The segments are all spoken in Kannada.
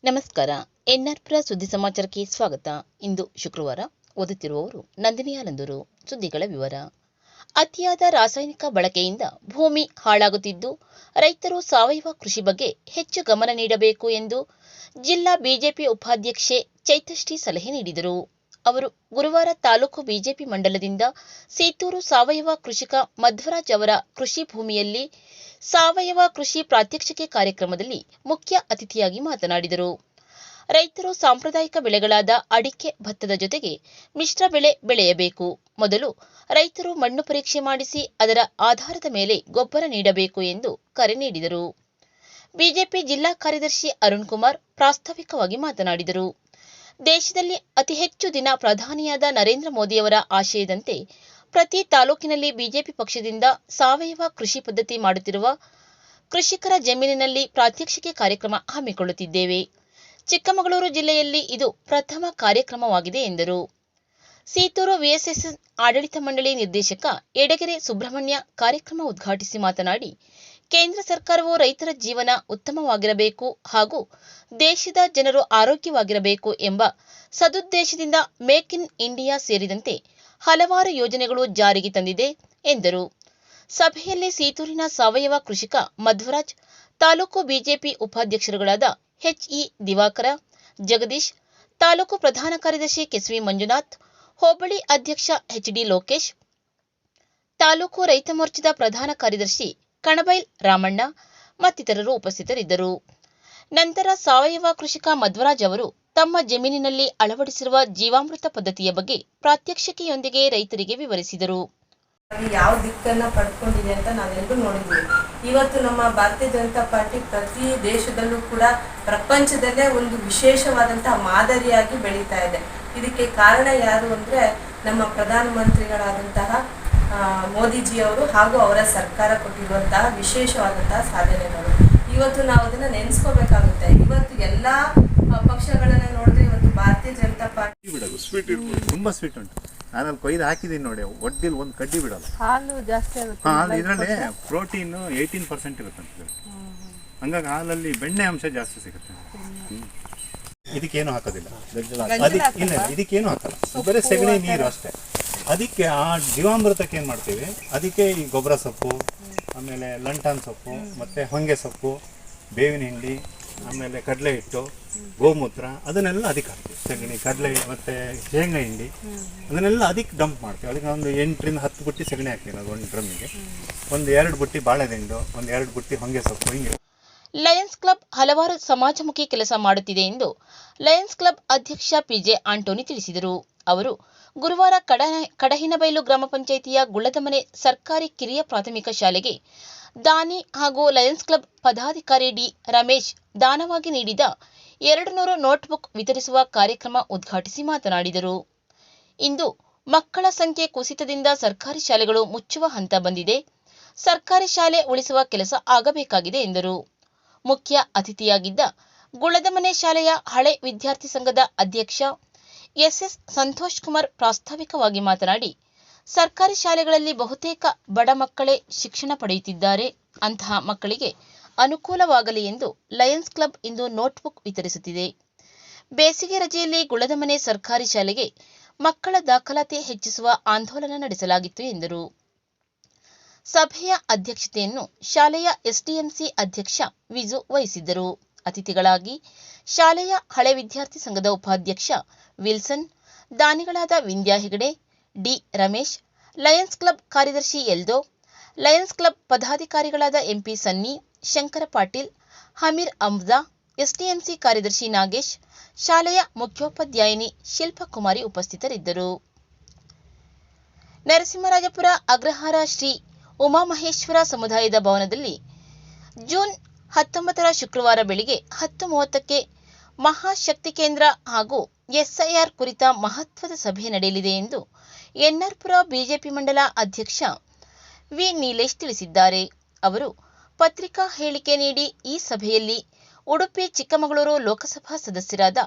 ನಮಸ್ಕಾರ. ಎನ್ಆರ್ಪುರ ಸುದ್ದಿ ಸಮಾಚಾರಕ್ಕೆ ಸ್ವಾಗತ. ಇಂದು ಶುಕ್ರವಾರ. ಓದುತ್ತಿರುವವರು ನಂದಿನಿ ಆನಂದೂರು. ಸುದ್ದಿಗಳ ವಿವರ. ಅತಿಯಾದ ರಾಸಾಯನಿಕ ಬಳಕೆಯಿಂದ ಭೂಮಿ ಹಾಳಾಗುತ್ತಿದ್ದು, ರೈತರು ಸಾವಯವ ಕೃಷಿ ಬಗ್ಗೆ ಹೆಚ್ಚು ಗಮನ ನೀಡಬೇಕು ಎಂದು ಜಿಲ್ಲಾ ಬಿಜೆಪಿ ಉಪಾಧ್ಯಕ್ಷೆ ಚೈತಶ್ರೀ ಸಲಹೆ ನೀಡಿದರು. ಅವರು ಗುರುವಾರ ತಾಲೂಕು ಬಿಜೆಪಿ ಮಂಡಲದಿಂದ ಸೀತೂರು ಸಾವಯವ ಕೃಷಿಕ ಮಧ್ವರಾಜ್ ಅವರ ಕೃಷಿ ಭೂಮಿಯಲ್ಲಿ ಸಾವಯವ ಕೃಷಿ ಪ್ರಾತ್ಯಕ್ಷಿಕೆ ಕಾರ್ಯಕ್ರಮದಲ್ಲಿ ಮುಖ್ಯ ಅತಿಥಿಯಾಗಿ ಮಾತನಾಡಿದರು. ರೈತರು ಸಾಂಪ್ರದಾಯಿಕ ಬೆಳೆಗಳಾದ ಅಡಿಕೆ, ಭತ್ತದ ಜೊತೆಗೆ ಮಿಶ್ರ ಬೆಳೆ ಬೆಳೆಯಬೇಕು. ಮೊದಲು ರೈತರು ಮಣ್ಣು ಪರೀಕ್ಷೆ ಮಾಡಿಸಿ ಅದರ ಆಧಾರದ ಮೇಲೆ ಗೊಬ್ಬರ ನೀಡಬೇಕು ಎಂದು ಕರೆ ನೀಡಿದರು. ಬಿಜೆಪಿ ಜಿಲ್ಲಾ ಕಾರ್ಯದರ್ಶಿ ಅರುಣ್ ಕುಮಾರ್ ಪ್ರಾಸ್ತಾವಿಕವಾಗಿ ಮಾತನಾಡಿದರು. ದೇಶದಲ್ಲಿ ಅತಿ ಹೆಚ್ಚು ದಿನ ಪ್ರಧಾನಿಯಾದ ನರೇಂದ್ರ ಮೋದಿಯವರ ಆಶಯದಂತೆ ಪ್ರತಿ ತಾಲೂಕಿನಲ್ಲಿ ಬಿಜೆಪಿ ಪಕ್ಷದಿಂದ ಸಾವಯವ ಕೃಷಿ ಪದ್ಧತಿ ಮಾಡುತ್ತಿರುವ ಕೃಷಿಕರ ಜಮೀನಿನಲ್ಲಿ ಪ್ರಾತ್ಯಕ್ಷಿಕೆ ಕಾರ್ಯಕ್ರಮ ಹಮ್ಮಿಕೊಳ್ಳುತ್ತಿದ್ದೇವೆ. ಚಿಕ್ಕಮಗಳೂರು ಜಿಲ್ಲೆಯಲ್ಲಿ ಇದು ಪ್ರಥಮ ಕಾರ್ಯಕ್ರಮವಾಗಿದೆ ಎಂದರು. ಸೀತೂರು ವಿಎಸ್ಎಸ್ ಆಡಳಿತ ಮಂಡಳಿ ನಿರ್ದೇಶಕ ಯಡಗೆರೆ ಸುಬ್ರಹ್ಮಣ್ಯ ಕಾರ್ಯಕ್ರಮ ಉದ್ಘಾಟಿಸಿ ಮಾತನಾಡಿ, ಕೇಂದ್ರ ಸರ್ಕಾರವು ರೈತರ ಜೀವನ ಉತ್ತಮವಾಗಿರಬೇಕು ಹಾಗೂ ದೇಶದ ಜನರು ಆರೋಗ್ಯವಾಗಿರಬೇಕು ಎಂಬ ಸದುದ್ದೇಶದಿಂದ ಮೇಕ್ ಇನ್ ಇಂಡಿಯಾ ಸೇರಿದಂತೆ ಹಲವಾರು ಯೋಜನೆಗಳು ಜಾರಿಗೆ ತಂದಿದೆ ಎಂದರು. ಸಭೆಯಲ್ಲಿ ಸೀತೂರಿನ ಸಾವಯವ ಕೃಷಿಕ ಮಧ್ವರಾಜ್, ತಾಲೂಕು ಬಿಜೆಪಿ ಉಪಾಧ್ಯಕ್ಷರುಗಳಾದ ಎಚ್ಇ ದಿವಾಕರ, ಜಗದೀಶ್, ತಾಲೂಕು ಪ್ರಧಾನ ಕಾರ್ಯದರ್ಶಿ ಕೆಸ್ವಿ ಮಂಜುನಾಥ್, ಹೋಬಳಿ ಅಧ್ಯಕ್ಷ ಎಚ್ಡಿ ಲೋಕೇಶ್, ತಾಲೂಕು ರೈತ ಮೋರ್ಚಾದ ಪ್ರಧಾನ ಕಾರ್ಯದರ್ಶಿ ಕಣಬೈಲ್ ರಾಮಣ್ಣ ಮತ್ತಿತರರು ಉಪಸ್ಥಿತರಿದ್ದರು. ನಂತರ ಸಾವಯವ ಕೃಷಿಕ ಮಧ್ವರಾಜ್ ಅವರು ತಮ್ಮ ಜಮೀನಿನಲ್ಲಿ ಅಳವಡಿಸಿರುವ ಜೀವಾಮೃತ ಪದ್ಧತಿಯ ಬಗ್ಗೆ ಪ್ರಾತ್ಯಕ್ಷಿಕೆಯೊಂದಿಗೆ ರೈತರಿಗೆ ವಿವರಿಸಿದರು. ಯಾವ ದಿಕ್ಕನ್ನ ಪಡ್ಕೊಂಡಿದೆ ಅಂತ ನಾವೆಲ್ಲರೂ ನೋಡಿದ್ದೀವಿ. ಇವತ್ತು ನಮ್ಮ ಭಾರತೀಯ ಜನತಾ ಪಾರ್ಟಿ ಪ್ರತಿ ದೇಶದಲ್ಲೂ ಕೂಡ ಪ್ರಪಂಚದಲ್ಲೇ ಒಂದು ವಿಶೇಷವಾದಂತಹ ಮಾದರಿಯಾಗಿ ಬೆಳೀತಾ ಇದೆ. ಇದಕ್ಕೆ ಕಾರಣ ಯಾರು ಅಂದ್ರೆ ನಮ್ಮ ಪ್ರಧಾನಮಂತ್ರಿಗಳಾದಂತಹ ಮೋದಿಜಿಯವರು ಹಾಗೂ ಅವರ ಸರ್ಕಾರ ಕೊಟ್ಟಿರುವಂತಹ ವಿಶೇಷವಾದಂತಹ ಸಾಧನೆಗಳು. ಇವತ್ತು ನಾವು ಅದನ್ನ ನೆನೆಸ್ಕೋಬೇಕಾಗುತ್ತೆ. ಇವತ್ತು ಎಲ್ಲಾ ಪಕ್ಷಗಳನ್ನ ನೋಡಿದ್ರೆ ಇವತ್ತು ಭಾರತೀಯ ಜನತಾ ಪಾರ್ಟಿ ತುಂಬಾ ಸ್ವೀಟ್ ಉಂಟು. ನಾನಲ್ಲಿ ಕೊಯ್ದು ಹಾಕಿದ್ದೀನಿ ನೋಡಿ, ಒಡ್ಡಿಲ್ ಒಂದು ಕಡ್ಡಿ ಬಿಡಲ್ಲ. ಹಾಲು ಜಾಸ್ತಿ ಆಗುತ್ತೆ. ಹಾಲು ಇದರಲ್ಲಿ ಪ್ರೋಟೀನ್ 18% ಇರುತ್ತೆ. ಹಂಗಾಗಿ ಹಾಲಲ್ಲಿ ಬೆಣ್ಣೆ ಅಂಶ ಜಾಸ್ತಿ ಸಿಗುತ್ತೆ. ಇದಕ್ಕೇನು ಹಾಕೋದಿಲ್ಲ, ಇದಕ್ಕೇನು ಹಾಕಲ್ಲ, ಬರೀ ಸೆಗಣಿ ನೀರು ಅಷ್ಟೇ. ಅದಕ್ಕೆ ಆ ಜೀವಾಮೃತಕ್ಕೆ ಏನು ಮಾಡ್ತೀವಿ, ಅದಕ್ಕೆ ಈ ಗೊಬ್ಬರ ಸೊಪ್ಪು, ಆಮೇಲೆ ಲಂಟಾನ್ ಸೊಪ್ಪು, ಮತ್ತೆ ಹೊಂಗೆ ಸೊಪ್ಪು, ಬೇವಿನ ಹಿಂಡಿ, ಆಮೇಲೆ ಕಡಲೆ ಹಿಟ್ಟು, ಗೋಮೂತ್ರ, ಅದನ್ನೆಲ್ಲ ಅದಕ್ಕೆ ಹಾಕ್ತೀವಿ. ಸೆಗಣಿ, ಕಡಲೆ ಮತ್ತು ಶೇಂಗಾ ಹಿಂಡಿ ಅದನ್ನೆಲ್ಲ ಅದಕ್ಕೆ ಡಂಪ್ ಮಾಡ್ತೀವಿ. ಅದಕ್ಕೆ ಒಂದು 8 ರಿಂದ 10 ಬುಟ್ಟಿ ಸೆಗಣಿ ಹಾಕ್ತೀವಿ ನಾವು ಒಂದು ಡ್ರಮ್ಮಿಗೆ. ಒಂದು 2 ಬುಟ್ಟಿ ಬಾಳೆದಿಂಡು, ಒಂದು 2 ಬುಟ್ಟಿ ಹೊಂಗೆ ಸೊಪ್ಪು. ಹಿಂಗೆ ಲಯನ್ಸ್ ಕ್ಲಬ್ ಹಲವಾರು ಸಮಾಜಮುಖಿ ಕೆಲಸ ಮಾಡುತ್ತಿದೆ ಎಂದು ಲಯನ್ಸ್ ಕ್ಲಬ್ ಅಧ್ಯಕ್ಷ ಪಿಜೆ ಆಂಟೋನಿ ತಿಳಿಸಿದರು. ಅವರು ಗುರುವಾರ ಕಡಹಿನಬೈಲು ಗ್ರಾಮ ಪಂಚಾಯಿತಿಯ ಗುಳ್ಳದಮನೆ ಸರ್ಕಾರಿ ಕಿರಿಯ ಪ್ರಾಥಮಿಕ ಶಾಲೆಗೆ ದಾನಿ ಹಾಗೂ ಲಯನ್ಸ್ ಕ್ಲಬ್ ಪದಾಧಿಕಾರಿ ಡಿ ರಮೇಶ್ ದಾನವಾಗಿ ನೀಡಿದ 200 ನೋಟ್ಬುಕ್ ವಿತರಿಸುವ ಕಾರ್ಯಕ್ರಮ ಉದ್ಘಾಟಿಸಿ ಮಾತನಾಡಿದರು. ಇಂದು ಮಕ್ಕಳ ಸಂಖ್ಯೆ ಕುಸಿತದಿಂದ ಸರ್ಕಾರಿ ಶಾಲೆಗಳು ಮುಚ್ಚುವ ಹಂತ ಬಂದಿದೆ. ಸರ್ಕಾರಿ ಶಾಲೆ ಉಳಿಸುವ ಕೆಲಸ ಆಗಬೇಕಾಗಿದೆ ಎಂದರು. ಮುಖ್ಯ ಅತಿಥಿಯಾಗಿದ್ದ ಗುಳ್ಳದಮನೆ ಶಾಲೆಯ ಹಳೆ ವಿದ್ಯಾರ್ಥಿ ಸಂಘದ ಅಧ್ಯಕ್ಷ ಎಸ್ಎಸ್ ಸಂತೋಷ್ ಕುಮಾರ್ ಪ್ರಾಸ್ತಾವಿಕವಾಗಿ ಮಾತನಾಡಿ, ಸರ್ಕಾರಿ ಶಾಲೆಗಳಲ್ಲಿ ಬಹುತೇಕ ಬಡ ಮಕ್ಕಳೇ ಶಿಕ್ಷಣ ಪಡೆಯುತ್ತಿದ್ದಾರೆ. ಅಂತಹ ಮಕ್ಕಳಿಗೆ ಅನುಕೂಲವಾಗಲಿ ಎಂದು ಲಯನ್ಸ್ ಕ್ಲಬ್ ಇಂದು ನೋಟ್ಬುಕ್ ವಿತರಿಸುತ್ತಿದೆ. ಬೇಸಿಗೆ ರಜೆಯಲ್ಲಿ ಗುಳ್ಳದಮನೆ ಸರ್ಕಾರಿ ಶಾಲೆಗೆ ಮಕ್ಕಳ ದಾಖಲಾತಿ ಹೆಚ್ಚಿಸುವ ಆಂದೋಲನ ನಡೆಸಲಾಗಿತ್ತು ಎಂದರು. ಸಭೆಯ ಅಧ್ಯಕ್ಷತೆಯನ್ನು ಶಾಲೆಯ ಎಸ್ಡಿಎಂಸಿ ಅಧ್ಯಕ್ಷ ವಿಜು ವಹಿಸಿದ್ದರು. ಅತಿಥಿಗಳಾಗಿ ಶಾಲೆಯ ಹಳೆ ವಿದ್ಯಾರ್ಥಿ ಸಂಘದ ಉಪಾಧ್ಯಕ್ಷ ವಿಲ್ಸನ್, ದಾನಿಗಳಾದ Vindya Hegde, D Ramesh, Lions Club ಕಾರ್ಯದರ್ಶಿ ಎಲ್ದೋ, ಲಯನ್ಸ್ ಕ್ಲಬ್ ಪದಾಧಿಕಾರಿಗಳಾದ ಎಂಪಿ ಸನ್ನಿ, ಶಂಕರ ಪಾಟೀಲ್, ಹಮೀರ್ ಅಮ್ಜಾ, ಎಸ್ಡಿಎಂಸಿ ಕಾರ್ಯದರ್ಶಿ ನಾಗೇಶ್, ಶಾಲೆಯ ಮುಖ್ಯೋಪಾಧ್ಯಾಯಿನಿ ಶಿಲ್ಪಕುಮಾರಿ ಉಪಸ್ಥಿತರಿದ್ದರು. ನರಸಿಂಹರಾಜಪುರ ಅಗ್ರಹಾರ ಶ್ರೀ ಉಮಾಮಹೇಶ್ವರ ಸಮುದಾಯದ ಭವನದಲ್ಲಿ ಜೂನ್ 19 ಶುಕ್ರವಾರ ಬೆಳಿಗ್ಗೆ 10:30ಕ್ಕೆ ಮಹಾಶಕ್ತಿ ಕೇಂದ್ರ ಹಾಗೂ ಎಸ್ಐಆರ್ ಕುರಿತ ಮಹತ್ವದ ಸಭೆ ನಡೆಯಲಿದೆ ಎಂದು ಎನ್ಆರ್ಪುರ ಬಿಜೆಪಿ ಮಂಡಲ ಅಧ್ಯಕ್ಷ ವಿ ನೀಲೇಶ್ ತಿಳಿಸಿದ್ದಾರೆ. ಅವರು ಪತ್ರಿಕಾ ಹೇಳಿಕೆ ನೀಡಿ, ಈ ಸಭೆಯಲ್ಲಿ ಉಡುಪಿ ಚಿಕ್ಕಮಗಳೂರು ಲೋಕಸಭಾ ಸದಸ್ಯರಾದ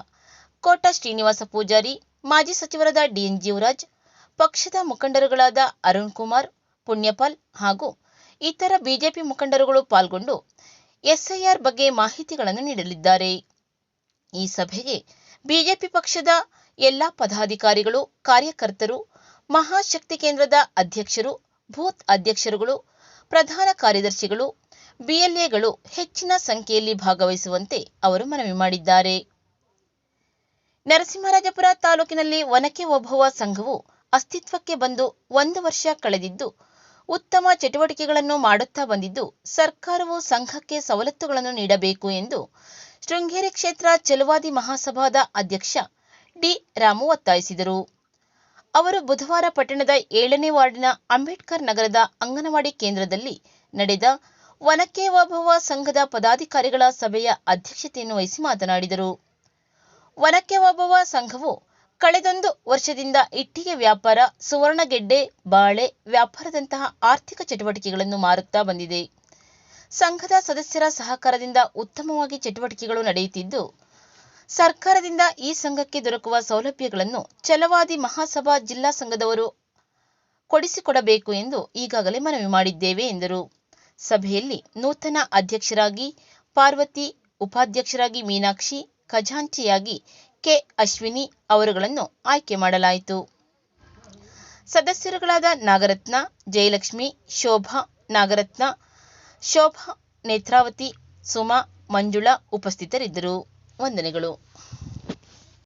ಕೋಟ ಶ್ರೀನಿವಾಸ ಪೂಜಾರಿ, ಮಾಜಿ ಸಚಿವರಾದ ಡಿಎನ್ ಜೀವರಾಜ್, ಪಕ್ಷದ ಮುಖಂಡರುಗಳಾದ ಅರುಣ್ ಕುಮಾರ್, ಪುಣ್ಯಪಾಲ್ ಹಾಗೂ ಇತರ ಬಿಜೆಪಿ ಮುಖಂಡರುಗಳು ಪಾಲ್ಗೊಂಡು ಎಸ್ಐಆರ್ ಬಗ್ಗೆ ಮಾಹಿತಿಗಳನ್ನು ನೀಡಲಿದ್ದಾರೆ. ಈ ಸಭೆಗೆ ಬಿಜೆಪಿ ಪಕ್ಷದ ಎಲ್ಲ ಪದಾಧಿಕಾರಿಗಳು, ಕಾರ್ಯಕರ್ತರು, ಮಹಾಶಕ್ತಿ ಕೇಂದ್ರದ ಅಧ್ಯಕ್ಷರು, ಬೂತ್ ಅಧ್ಯಕ್ಷರುಗಳು, ಪ್ರಧಾನ ಕಾರ್ಯದರ್ಶಿಗಳು, ಬಿಎಲ್ಎಗಳು ಹೆಚ್ಚಿನ ಸಂಖ್ಯೆಯಲ್ಲಿ ಭಾಗವಹಿಸುವಂತೆ ಅವರು ಮನವಿ ಮಾಡಿದ್ದಾರೆ. ನರಸಿಂಹರಾಜಪುರ ತಾಲೂಕಿನಲ್ಲಿ ಒನಕೆ ಓಬವ್ವ ಸಂಘವು ಅಸ್ತಿತ್ವಕ್ಕೆ ಬಂದು 1 ವರ್ಷ ಕಳೆದಿದ್ದು, ಉತ್ತಮ ಚಟುವಟಿಕೆಗಳನ್ನು ಮಾಡುತ್ತಾ ಬಂದಿದ್ದು, ಸರ್ಕಾರವು ಸಂಘಕ್ಕೆ ಸವಲತ್ತುಗಳನ್ನು ನೀಡಬೇಕು ಎಂದು ಶೃಂಗೇರಿ ಕ್ಷೇತ್ರ ಛಲವಾದಿ ಮಹಾಸಭಾದ ಅಧ್ಯಕ್ಷ ಡಿ. ರಾಮು ಒತ್ತಾಯಿಸಿದರು. ಅವರು ಬುಧವಾರ ಪಟ್ಟಣದ 7ನೇ ವಾರ್ಡಿನ ಅಂಬೇಡ್ಕರ್ ನಗರದ ಅಂಗನವಾಡಿ ಕೇಂದ್ರದಲ್ಲಿ ನಡೆದ ಒನಕೆ ಓಬವ್ವ ಸಂಘದ ಪದಾಧಿಕಾರಿಗಳ ಸಭೆಯ ಅಧ್ಯಕ್ಷತೆಯನ್ನು ವಹಿಸಿ ಮಾತನಾಡಿದರು. ಒನಕೆ ಓಬವ್ವ ಸಂಘವು ಕಳೆದೊಂದು ವರ್ಷದಿಂದ ಇಟ್ಟಿಗೆ ವ್ಯಾಪಾರ, ಸುವರ್ಣಗೆಡ್ಡೆ, ಬಾಳೆ ವ್ಯಾಪಾರದಂತಹ ಆರ್ಥಿಕ ಚಟುವಟಿಕೆಗಳನ್ನು ಮಾರುತ್ತಾ ಬಂದಿದೆ. ಸಂಘದ ಸದಸ್ಯರ ಸಹಕಾರದಿಂದ ಉತ್ತಮವಾಗಿ ಚಟುವಟಿಕೆಗಳು ನಡೆಯುತ್ತಿದ್ದು, ಸರ್ಕಾರದಿಂದ ಈ ಸಂಘಕ್ಕೆ ದೊರಕುವ ಸೌಲಭ್ಯಗಳನ್ನು ಛಲವಾದಿ ಮಹಾಸಭಾ ಜಿಲ್ಲಾ ಸಂಘದವರು ಕೊಡಿಸಿಕೊಡಬೇಕು ಎಂದು ಈಗಾಗಲೇ ಮನವಿ ಮಾಡಿದ್ದೇವೆ ಎಂದರು. ಸಭೆಯಲ್ಲಿ ನೂತನ ಅಧ್ಯಕ್ಷರಾಗಿ ಪಾರ್ವತಿ, ಉಪಾಧ್ಯಕ್ಷರಾಗಿ ಮೀನಾಕ್ಷಿ, ಖಜಾಂಚಿಯಾಗಿ ಕೆ. ಅಶ್ವಿನಿ ಅವರುಗಳನ್ನು ಆಯ್ಕೆ ಮಾಡಲಾಯಿತು. ಸದಸ್ಯರುಗಳಾದ ನಾಗರತ್ನ, ಜಯಲಕ್ಷ್ಮಿ, ಶೋಭಾ, ನಾಗರತ್ನ, ಶೋಭಾ, ನೇತ್ರಾವತಿ, ಸುಮಾ, ಮಂಜುಳಾ ಉಪಸ್ಥಿತರಿದ್ದರು. ವಂದನೆಗಳು.